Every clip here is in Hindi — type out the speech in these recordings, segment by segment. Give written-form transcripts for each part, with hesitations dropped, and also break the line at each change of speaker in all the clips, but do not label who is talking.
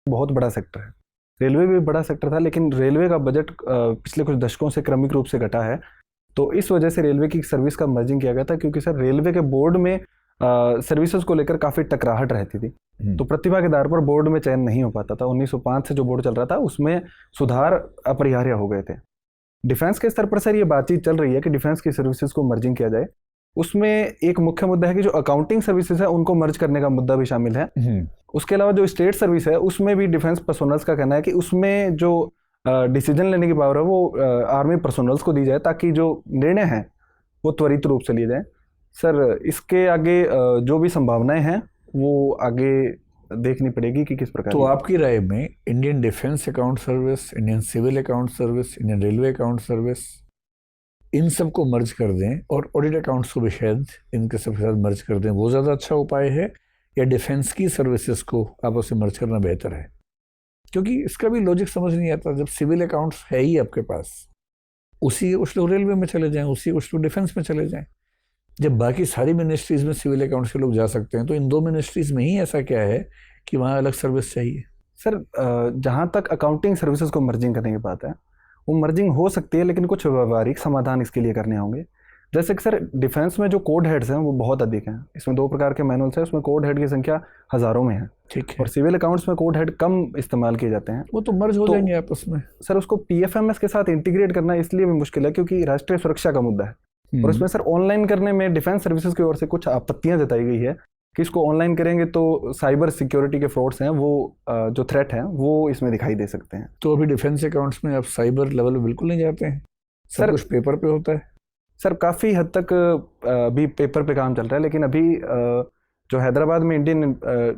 बहुत बड़ा सेक्टर है। रेलवे भी बड़ा सेक्टर था, लेकिन रेलवे का बजट पिछले कुछ दशकों से क्रमिक रूप से घटा है। तो इस वजह से रेलवे की सर्विस का मर्जिंग किया गया था, क्योंकि सर रेलवे के बोर्ड में सर्विसेज को लेकर काफ़ी टकराहट रहती थी। तो प्रतिभा के आधार पर बोर्ड में चयन नहीं हो पाता था। 1905 से जो बोर्ड चल रहा था उसमें सुधार अपरिहार्य हो गए थे। डिफेंस के स्तर पर सर ये बातचीत चल रही है कि डिफेंस की सर्विसेज को मर्जिंग किया जाए। उसमें एक मुख्य मुद्दा है कि जो अकाउंटिंग सर्विसेज है उनको मर्ज करने का मुद्दा भी शामिल है। उसके अलावा जो स्टेट सर्विस है उसमें भी डिफेंस पर्सोनल्स का कहना है कि उसमें जो डिसीजन लेने की पावर है वो आर्मी पर्सोनल्स को दी जाए, ताकि जो निर्णय हैं वो त्वरित रूप से लिए जाए। सर इसके आगे जो भी संभावनाएं हैं वो आगे देखनी पड़ेगी कि किस प्रकार।
तो आपकी राय में Indian defence account service, Indian civil account service, Indian railway account service, इन सब को मर्ज कर दें और ऑडिट अकाउंट्स को भी शायद इनके सबके साथ मर्ज कर दें, वो ज़्यादा अच्छा उपाय है, या डिफेंस की सर्विसेज को आपस में मर्ज करना बेहतर है? क्योंकि इसका भी लॉजिक समझ नहीं आता। जब सिविल अकाउंट्स है ही आपके पास, उसी कुछ लोग रेलवे में चले जाएं, उसी कुछ लोग डिफेंस में चले जाएं। जब बाकी सारी मिनिस्ट्रीज में सिविल अकाउंट्स के लोग जा सकते हैं, तो इन दो मिनिस्ट्रीज में ही ऐसा क्या है कि वहाँ अलग सर्विस चाहिए?
सर जहाँ तक अकाउंटिंग सर्विसेज को मर्जिंग करने की बात है, वो मर्जिंग हो सकती है, लेकिन कुछ व्यवहारिक समाधान इसके लिए करने होंगे। जैसे कि सर डिफेंस में जो कोड हेड्स हैं वो बहुत अधिक हैं। इसमें 2 प्रकार के मैनुअल्स हैं, उसमें कोड हेड की संख्या हज़ारों में है।
ठीक है।
और सिविल अकाउंट्स में कोड हेड कम इस्तेमाल किए जाते हैं।
वो तो मर्ज हो जाएंगे आपस में।
सर उसको पीएफएमएस के साथ इंटीग्रेट करना इसलिए भी मुश्किल है क्योंकि राष्ट्रीय सुरक्षा का मुद्दा है। और इसमें सर ऑनलाइन करने में डिफेंस सर्विसेज की ओर से कुछ आपत्तियां जताई गई है कि इसको ऑनलाइन करेंगे तो साइबर सिक्योरिटी के फ्रॉड्स हैं वो जो थ्रेट हैं वो इसमें दिखाई दे सकते हैं।
तो अभी डिफेंस अकाउंट्स में आप साइबर लेवल में बिल्कुल नहीं जाते हैं? सब कुछ पेपर पे होता है?
सर काफ़ी हद तक अभी पेपर पे काम चल रहा है, लेकिन अभी जो हैदराबाद में इंडियन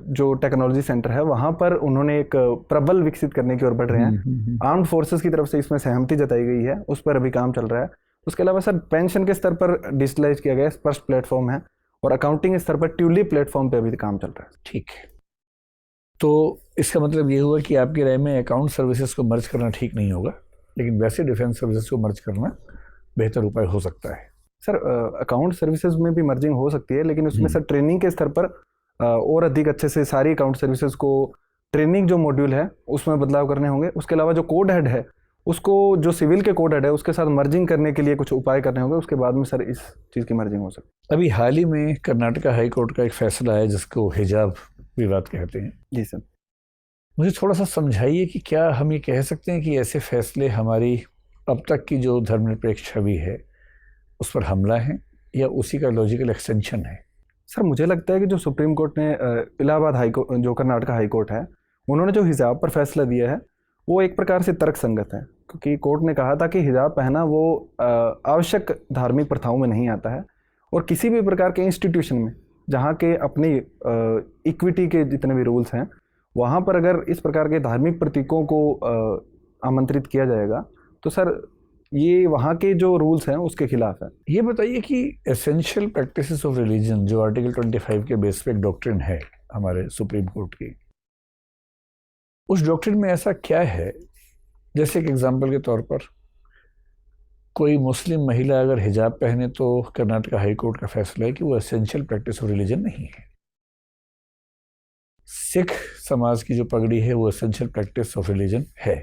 जो टेक्नोलॉजी सेंटर है वहाँ पर उन्होंने एक प्रबल विकसित करने की ओर बढ़ रहे हैं। आर्म्ड फोर्सेस की तरफ से इसमें सहमति जताई गई है, उस पर अभी काम चल रहा है। उसके अलावा सर पेंशन के स्तर पर डिजिटलाइज किया गया स्पर्श प्लेटफॉर्म है, और अकाउंटिंग स्तर पर ट्यूलिप प्लेटफॉर्म पे अभी काम चल रहा है।
ठीक है। तो इसका मतलब ये हुआ कि आपकी राय में अकाउंट सर्विसेज को मर्ज करना ठीक नहीं होगा, लेकिन वैसे डिफेंस सर्विसेज को मर्ज करना बेहतर उपाय हो सकता है।
सर अकाउंट सर्विसेज में भी मर्जिंग हो सकती है, लेकिन उसमें सर ट्रेनिंग के स्तर पर और अधिक अच्छे से सारी अकाउंट सर्विसेज को ट्रेनिंग जो मॉड्यूल है उसमें बदलाव करने होंगे। उसके अलावा जो कोड हेड है उसको जो सिविल के कोड हेड है उसके साथ मर्जिंग करने के लिए कुछ उपाय करने होंगे। उसके बाद में सर इस चीज़ की मर्जिंग हो सकती है।
अभी हाल ही में कर्नाटका हाई कोर्ट का एक फैसला है जिसको हिजाब विवाद कहते हैं।
जी सर,
मुझे थोड़ा सा समझाइए कि क्या हम ये कह सकते हैं कि ऐसे फैसले हमारी अब तक की जो धर्मनिरपेक्ष छवि है उस पर हमला है, या उसी का लॉजिकल एक्सटेंशन है?
सर मुझे लगता है कि जो सुप्रीम कोर्ट ने इलाहाबाद हाई कोर्ट, जो कर्नाटका हाई कोर्ट है, उन्होंने जो हिजाब पर फैसला दिया है वो एक प्रकार से तर्क संगत है, क्योंकि कोर्ट ने कहा था कि हिजाब पहना वो आवश्यक धार्मिक प्रथाओं में नहीं आता है, और किसी भी प्रकार के इंस्टीट्यूशन में जहाँ के अपनी इक्विटी के जितने भी रूल्स हैं वहाँ पर अगर इस प्रकार के धार्मिक प्रतीकों को आमंत्रित किया जाएगा तो सर ये वहाँ के जो रूल्स हैं उसके खिलाफ है।
ये बताइए कि एसेंशियल प्रैक्टिसेस ऑफ रिलीजन जो आर्टिकल 25 के बेस पे एक डॉक्ट्रिन है हमारे सुप्रीम कोर्ट की, उस डॉक्ट्रिन में ऐसा क्या है, जैसे एक एग्जांपल के तौर पर कोई मुस्लिम महिला अगर हिजाब पहने तो कर्नाटका हाई कोर्ट का फैसला है कि वो एसेंशियल प्रैक्टिस ऑफ रिलीजन नहीं है। सिख समाज की जो पगड़ी है वो एसेंशियल प्रैक्टिस ऑफ रिलीजन है।